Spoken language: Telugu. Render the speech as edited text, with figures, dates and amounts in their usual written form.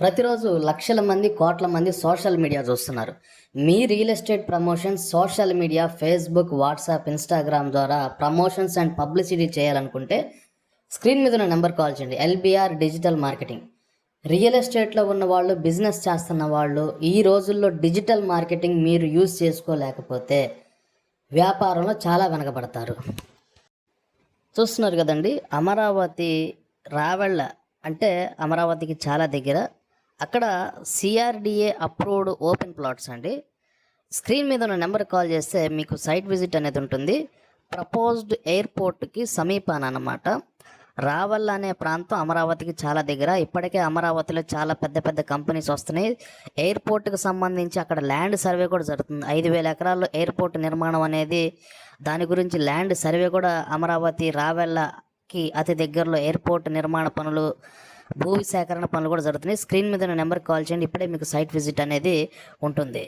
ప్రతిరోజు లక్షల మంది కోట్ల మంది సోషల్ మీడియా చూస్తున్నారు. మీ real estate promotions social media Facebook, WhatsApp, Instagram ద్వారా ప్రమోషన్స్ అండ్ పబ్లిసిటీ చేయాలనుకుంటే స్క్రీన్ మీద ఉన్న నెంబర్ కాల్ చేయండి. LBR digital marketing. రియల్ ఎస్టేట్లో ఉన్న వాళ్ళు, బిజినెస్ చేస్తున్న వాళ్ళు ఈ రోజుల్లో డిజిటల్ మార్కెటింగ్ మీరు యూజ్ చేసుకోలేకపోతే వ్యాపారంలో చాలా వెనకబడతారు. చూస్తున్నారు కదండి, అమరావతి రావెళ్ళ అంటే అమరావతికి చాలా దగ్గర. అక్కడ సిఆర్డిఏ అప్రూవ్డ్ ఓపెన్ ప్లాట్స్ అండి. స్క్రీన్ మీద ఉన్న నెంబర్ కాల్ చేస్తే మీకు సైట్ విజిట్ అనేది ఉంటుంది. ప్రపోజ్డ్ ఎయిర్పోర్ట్కి సమీపాన అన్నమాట. రావల్ల అనే ప్రాంతం అమరావతికి చాలా దగ్గర. ఇప్పటికే అమరావతిలో చాలా పెద్ద పెద్ద కంపెనీస్ వస్తున్నాయి. ఎయిర్పోర్ట్కి సంబంధించి అక్కడ ల్యాండ్ సర్వే కూడా జరుగుతుంది. 5,000 ఎకరాల్లో ఎయిర్పోర్ట్ నిర్మాణం అనేది, దాని గురించి ల్యాండ్ సర్వే కూడా అమరావతి రావెల్లకి అతి దగ్గరలో ఎయిర్పోర్ట్ నిర్మాణ పనులు, భూ సేకరణ పనులు కూడా జరుగుతున్నాయి. స్క్రీన్ మీద నెంబర్కి కాల్ చేయండి. ఇప్పుడే మీకు సైట్ విజిట్ అనేది ఉంటుంది.